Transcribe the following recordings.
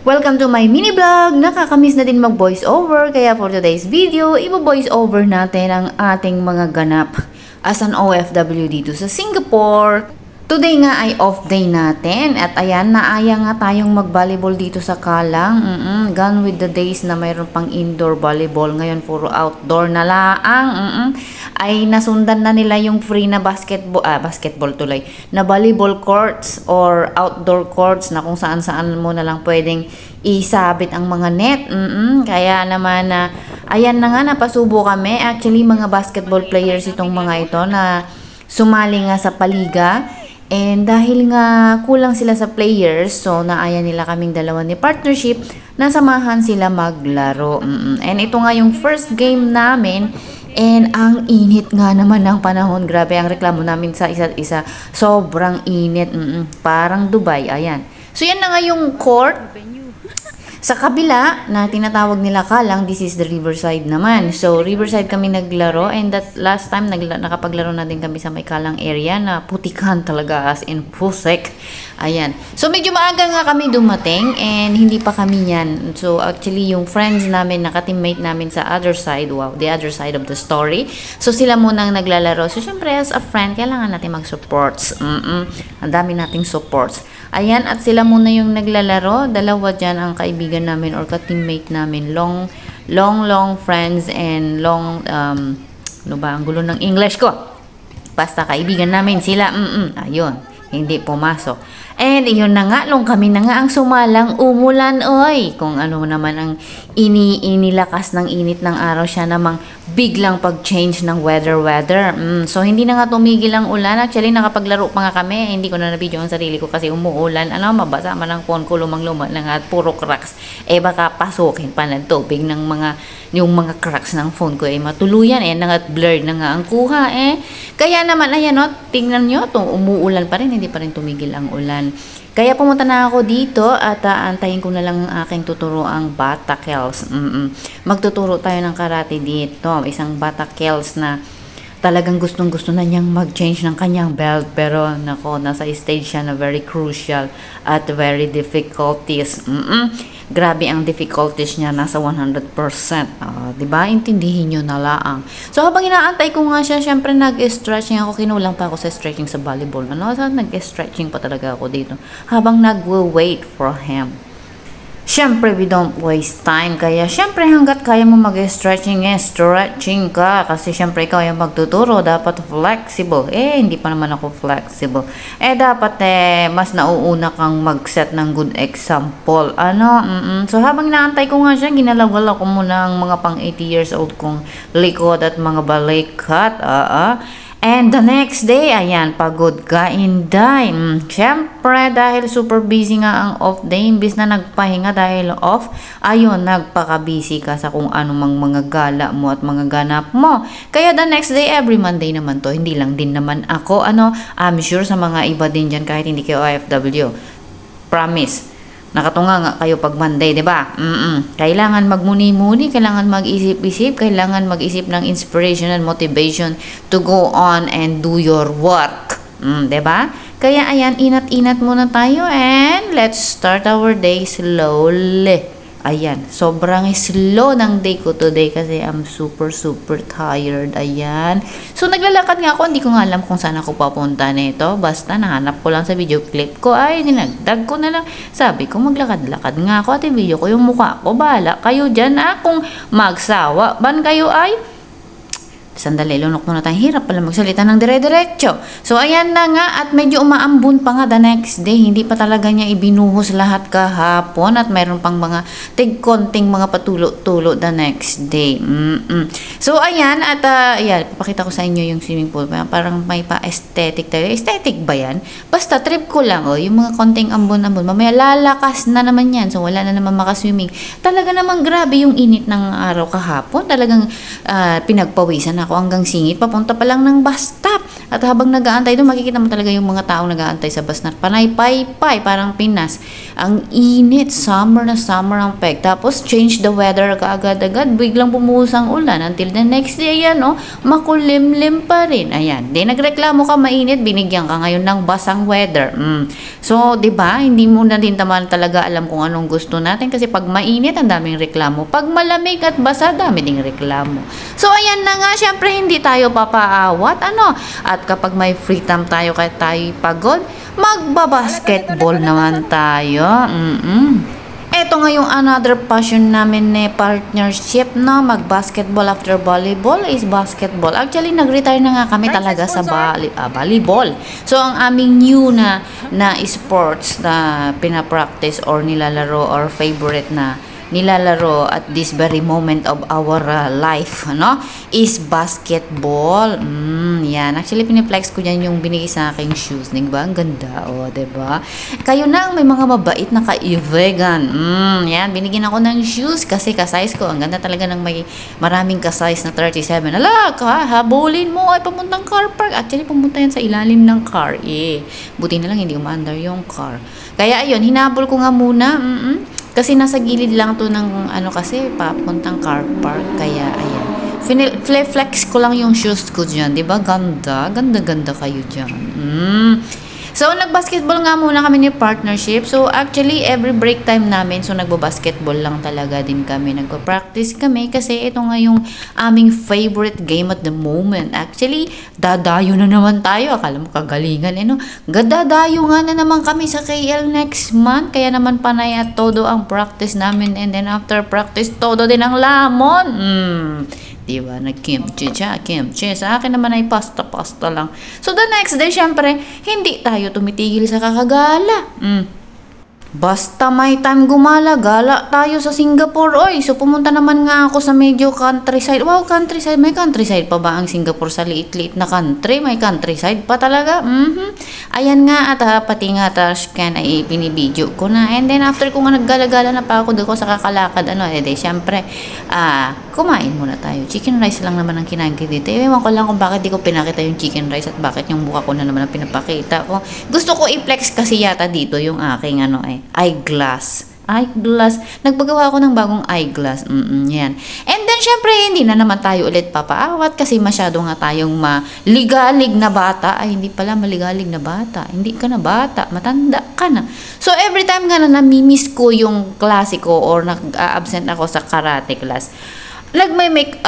Welcome to my mini vlog! Nakakamiss na din mag voice over, kaya for today's video, i-voice over natin ang ating mga ganap as an OFW dito sa Singapore. Today nga ay off day natin at ayan, naaya nga tayong mag-volleyball dito sa Kalang. Gone with the days na mayroon pang indoor volleyball, ngayon puro outdoor na laang. Ay nasundan na nila yung free na basketball tuloy, na volleyball courts or outdoor courts na kung saan-saan mo na lang pwedeng isabit ang mga net. Kaya naman ayan na nga, napasubo kami. Actually, mga basketball players itong mga ito na sumali nga sa paliga. And dahil nga kulang sila sa players, so naaya nila kaming dalawa ni partnership na samahan sila maglaro. And ito nga yung first game namin. And ang init nga naman ng panahon. Grabe ang reklamo namin sa isa't isa. Sobrang init. Parang Dubai. Ayan. So yan na nga yung court. Sa kabila na tinatawag nila Kalang, this is the Riverside naman. So, Riverside kami naglaro, and that last time nakapaglaro na din kami sa may Kalang area na putikan talaga, as in pusek. Ayan. So, medyo maaga nga kami dumating and hindi pa kami yan. So, actually, yung friends namin, naka-teammate namin sa other side, wow, the other side of the story. So, sila munang naglalaro. So, syempre, as a friend, kailangan natin mag-supports. Ang dami nating supports. Ayan, at sila muna yung naglalaro. Dalawa dyan ang kaibigan namin or ka-teammate namin. Long friends and long, ano ba, ang gulo ng English ko. Basta kaibigan namin sila. Ayun, hindi pumasok. And yun na nga, kami na nga ang sumalang umulan, oy. Kung ano naman ang inilakas ng init ng araw, siya namang biglang pag-change ng weather. So, hindi na nga tumigil ang ulan. Actually, nakapaglaro pa nga kami. Hindi ko na na-video ang sarili ko kasi umuulan. Mabasa man ang phone ko, lumang-luma na nga at puro cracks. Baka pasukin pa ng tubig ng yung mga cracks ng phone ko. Matuluyan. At blurred na nga ang kuha. Kaya naman, ayan, tingnan nyo, umuulan pa rin. Hindi pa rin tumigil ang ulan. Kaya pumunta na ako dito at antayin ko na lang ang aking tuturo ang Bata Kels. Magtuturo tayo ng karate dito. Isang Bata Kels na talagang gustong-gusto na niyang mag-change ng kanyang belt. Pero nako, nasa stage siya na very crucial at very difficulties. Grabe ang difficulties niya, nasa 100%. Diba? Intindihin nyo na laang. So, habang inaantay ko nga siya, syempre nag-stretching ako. Kinulang pa ako sa stretching sa volleyball. So, nag-stretching pa talaga ako dito. Habang nag-wait for him. Syempre, we don't waste time. Kaya, syempre, hanggat kaya mo mag-stretching, stretching ka. Kasi, syempre, ikaw yung magtuturo. Dapat flexible. Hindi pa naman ako flexible. Dapat, mas nauuna kang mag-set ng good example. So, habang inaantay ko nga siya, ginalawala ko muna ang mga pang 80 years old kong likod at mga balikat. And the next day, ayan, pagod ka, inday. Siyempre, dahil super busy nga ang off day, imbis na nagpahinga dahil off, ayun, nagpaka-busy ka sa kung anumang mga gala mo at mga ganap mo. Kaya the next day, every Monday naman to, hindi lang din naman ako, I'm sure sa mga iba din dyan kahit hindi kayo OFW. Promise. Nakatunga nga kayo pag Monday, di ba? Kailangan magmuni-muni, kailangan mag-isip-isip, kailangan mag-isip ng inspiration and motivation to go on and do your work. Di ba? Kaya ayan, inat-inat muna tayo and let's start our day slowly. Ayan, sobrang slow ng day ko today kasi I'm super tired. Ayan. So, naglalakad nga ako. Hindi ko nga alam kung saan ako papunta nito. Basta, nahanap ko lang sa video clip ko. Ay, dinagdag ko na lang. Sabi ko, maglakad-lakad nga ako at i-video ko yung mukha ko. Bahala kayo dyan. Kung magsawa ban kayo ay sandali, lunok muna tayo. Hirap pala magsalita ng dire-diretso. So, ayan na nga. At medyo umaambon pa nga the next day. Hindi pa talaga niya ibinuhos lahat kahapon. At mayroon pang mga tig-konting mga patulo-tulo the next day. So, ayan. At, ayan, papakita ko sa inyo yung swimming pool. Parang may pa-aesthetic tayo. Aesthetic ba yan? Basta, trip ko lang. Yung mga konting ambon-ambon. Mamaya lalakas na naman yan. So, wala na naman makaswimming. Talaga naman grabe yung init ng araw kahapon. Talagang pinagpawisan ako hanggang singit, papunta pa lang ng bus stop. At habang nag-aantay doon, makikita mo talaga yung mga taong nag-aantay sa bus na panay-pay-pay, parang Pinas. Ang init, summer na summer ang peg. Tapos, change the weather kaagad-agad, biglang bumuhos ang ulan. Until the next day, ayan, oh, makulimlim pa rin. Ayan, di nagreklamo ka mainit, binigyan ka ngayon ng basang weather. So, di ba, hindi mo na din naman talaga alam kung anong gusto natin kasi pag mainit, ang daming reklamo. Pag malamig at basa, dami ding reklamo. So, ayan na nga, syempre hindi tayo papaawat, ano? At kapag may free time tayo kahit tayo pagod, magbabasketball naman tayo. Ito nga yung another passion namin na partnership, no? Mag-basketball after volleyball is basketball. Actually, nag-retire na nga kami talaga sa volleyball. So, ang aming new na sports na pinapractice or nilalaro or favorite na nilalaro at this very moment of our life, no, is basketball. Yan. Actually, piniplex ko dyan yung binigay sa aking shoes. Diba? Ang ganda. O, diba? Kayo na ang may mga mabait na ka-vegan. Yan. Binigyan ako ng shoes kasi ka-size ko. Ang ganda talaga ng may maraming ka-size na 37. Ala, habulin mo ay pamuntang car park. Actually, pumunta yan sa ilalim ng car. Buti na lang hindi umaandar yung car. Kaya, ayun, hinabol ko nga muna. Kasi nasa gilid lang to ng kasi papuntang car park. Kaya ayan. Flex ko lang yung shoes ko dyan. Diba? Ganda. Ganda kayo dyan. So, nag-basketball nga muna kami ni partnership. So, actually, every break time namin, so nagbo-basketball lang talaga din kami. Nagpo-practice kami kasi ito nga yung aming favorite game at the moment. Actually, dadayo na naman tayo. Akala mo kagalingan, no? Dadayo nga na naman kami sa KL next month. Kaya naman panay at todo ang practice namin. And then after practice, todo din ang lamon. Diba? Nag-kimchi siya, kimchi. Sa akin naman ay pasta lang. So, the next day, syempre, hindi tayo tumitigil sa kakagala. Basta may time gumala, gala tayo sa Singapore. Oy, so pumunta naman nga ako sa medyo countryside. Wow, countryside. May countryside pa ba ang Singapore sa liit-liit na country? May countryside pa talaga. Ayan nga at pati nga Tashkent ay pinibidyo ko na. And then after ko nga naggala-gala na pa ako doon ko sa kakalakad. Syempre, kumain muna tayo. Chicken rice lang naman ang kinain ko dito. Ewan ko lang kung bakit di ko pinakita yung chicken rice at bakit yung buka ko na naman ang pinapakita ko. Gusto ko i-flex kasi yata dito yung aking eyeglass. Nagpagawa ako ng bagong eyeglass. Yan. And then, syempre, hindi na naman tayo ulit papaawat kasi masyado nga tayong maligalig na bata. Ay, hindi pala maligalig na bata. Hindi ka na bata. Matanda ka na. So, every time nga na namimiss ko yung klase ko or nag-absent ako sa karate class, nagme-makeup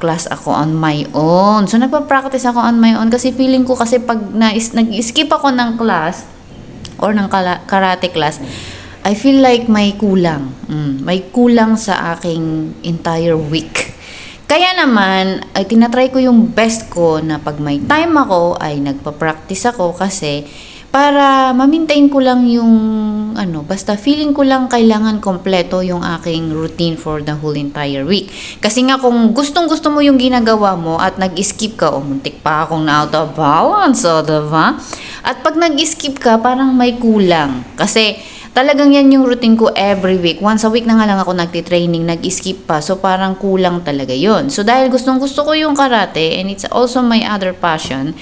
class ako on my own. So, nagpa-practice ako on my own kasi feeling ko kasi pag nag-skip ako ng class or ng karate class, I feel like may kulang. May kulang sa aking entire week. Kaya naman, ay tinatry ko yung best ko na pag may time ako, ay nagpa-practice ako kasi para ma-maintain ko lang yung basta feeling ko lang kailangan kompleto yung aking routine for the whole entire week. Kasi nga kung gustong-gusto mo yung ginagawa mo at nag-skip ka, muntik pa akong na out of balance, diba? At pag nag-skip ka, parang may kulang. Kasi talagang yan yung routine ko every week. Once a week na nga lang ako nagtitraining, nag-skip pa. So parang kulang talaga yon. So dahil gustong-gusto ko yung karate and it's also my other passion,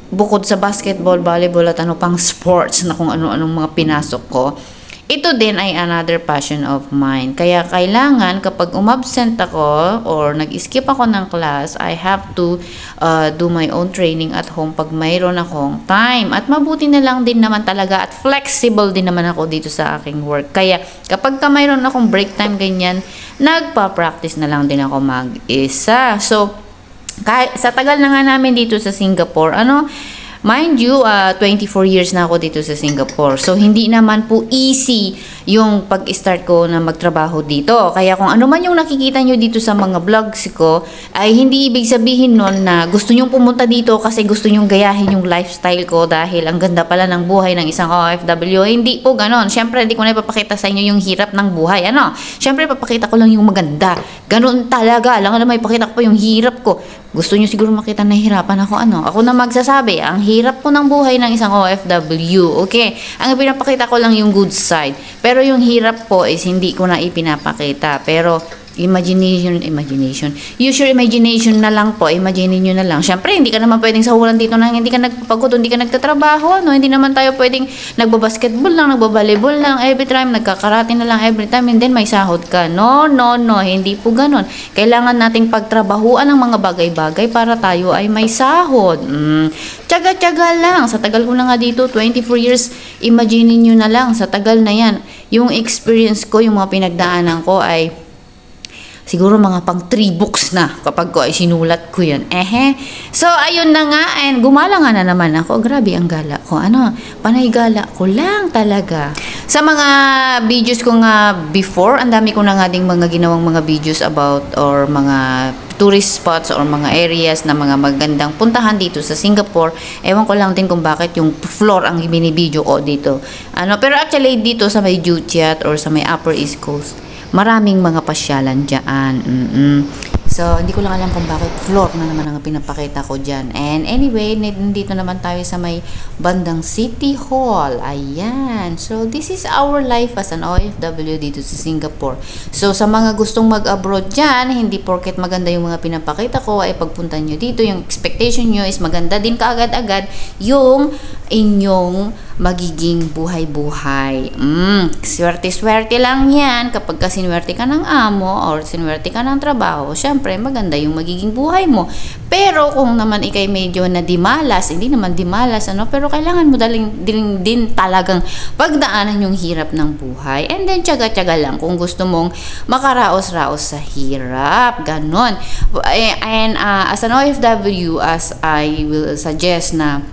bukod sa basketball, volleyball at pang sports na kung ano-anong mga pinasok ko, ito din ay another passion of mine. Kaya kailangan kapag umabsent ako or nag-skip ako ng class, I have to do my own training at home pag mayroon akong time. At mabuti na lang din naman talaga at flexible din naman ako dito sa aking work. Kaya kapag mayroon akong break time ganyan, nagpa-practice na lang din ako mag-isa. So, sa tagal na nga namin dito sa Singapore, mind you, 24 years na ako dito sa Singapore. So, hindi naman po easy yung pag-start ko na magtrabaho dito. Kaya kung ano man yung nakikita nyo dito sa mga vlogs ko, ay hindi ibig sabihin nun na gusto nyong pumunta dito kasi gusto nyong gayahin yung lifestyle ko dahil ang ganda pala ng buhay ng isang OFW. Hindi po ganon. Siyempre, hindi ko na ipapakita sa inyo yung hirap ng buhay. Siyempre, papakita ko lang yung maganda. Ganon talaga. Alam nga na may pakita ko pa yung hirap ko. Gusto nyo siguro makita na hirapan ako, Ako na magsasabi, ang hirap po ng buhay ng isang OFW. Okay? Ang pinapakita ko lang yung good side. Pero yung hirap po is hindi ko na ipinapakita. Pero Imagination. Use your imagination na lang po. Imagine nyo na lang. Siyempre, hindi ka naman pwedeng sahuran dito nang hindi ka nagpagod, hindi ka nagtatrabaho, no? Hindi naman tayo pwedeng nagbabasketball lang, nagbabalibol lang every time, nagkakarate na lang every time, and then may sahod ka. No. Hindi po ganon. Kailangan nating pagtrabahuan ang mga bagay-bagay para tayo ay may sahod. Tsaga-tsaga lang. Sa tagal ko na nga dito, 24 years, imagine nyo na lang. Sa tagal na yan, yung experience ko, yung mga pinagdaanan ko ay siguro mga pang 3 books na kapag ko ay sinulat ko yan. So, ayun na nga. And gumala nga na naman ako. Grabe ang gala ko. Panay gala ko lang talaga. Sa mga videos ko nga before, ang dami ko na nga ding mga ginawang mga videos about or mga tourist spots or mga areas na mga magandang puntahan dito sa Singapore. Ewan ko lang din kung bakit yung floor ang binibideo ko dito. Pero actually dito sa may Juchiat or sa may Upper East Coast, maraming mga pasyalan dyan. So, hindi ko lang alam kung bakit floor na naman ang pinapakita ko dyan. And anyway, nandito naman tayo sa may bandang City Hall. Ayan. So, this is our life as an OFW dito sa Singapore. So, sa mga gustong mag-abroad dyan, hindi porket maganda yung mga pinapakita ko, ay pagpunta nyo dito, yung expectation nyo is maganda din kaagad-agad yung inyong magiging buhay-buhay. Swerte-swerte lang yan kapag sinwerte ka ng amo or sinwerte ka ng trabaho. Syempre, maganda yung magiging buhay mo. Pero kung naman ikay medyo na dimalas, hindi naman dimalas, pero kailangan mo din talagang pagdaanan yung hirap ng buhay. And then, tsaga-tsaga lang kung gusto mong makaraos-raos sa hirap. Ganon. And as an OFW, as I will suggest na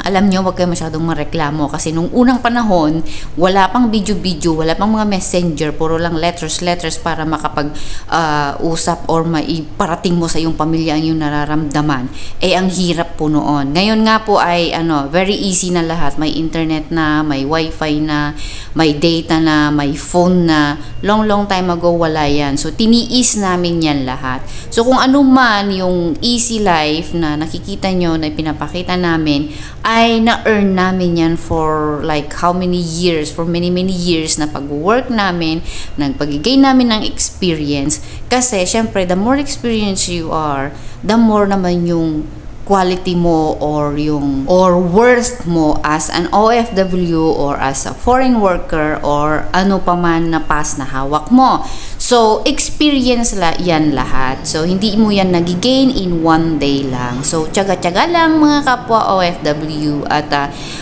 alam nyo, wag kayo masyadong mareklamo kasi nung unang panahon, wala pang video-video, wala pang mga messenger, puro lang letters para makapag-usap or maiparating mo sa iyong pamilya ang iyong nararamdaman. Ang hirap po noon. Ngayon nga po ay very easy na lahat. May internet na, may wifi na, may data na, may phone na. Long time ago, wala yan. So, tiniis namin yan lahat. So, kung ano man yung easy life na nakikita nyo, na pinapakita namin, ay na-earn namin yan for like how many years, for many years na pag-work namin, nagpag-gain namin ng experience. Kasi, syempre, the more experience you are, the more naman yung quality mo or worth mo as an OFW or as a foreign worker or ano pa man na pass na hawak mo. So, experience yan lahat. So, hindi mo yan nagigain in one day lang. So, tsaga-tsaga lang mga kapwa OFW at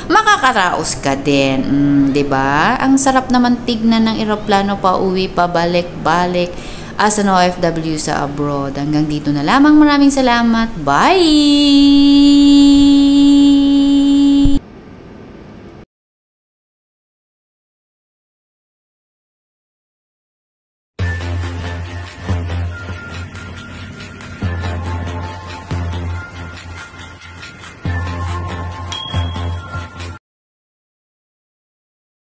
makakaraos ka din. Diba? Ang sarap naman tignan ng eroplano pa uwi, pa balik-balik as an OFW sa abroad. Hanggang dito na lamang. Maraming salamat. Bye!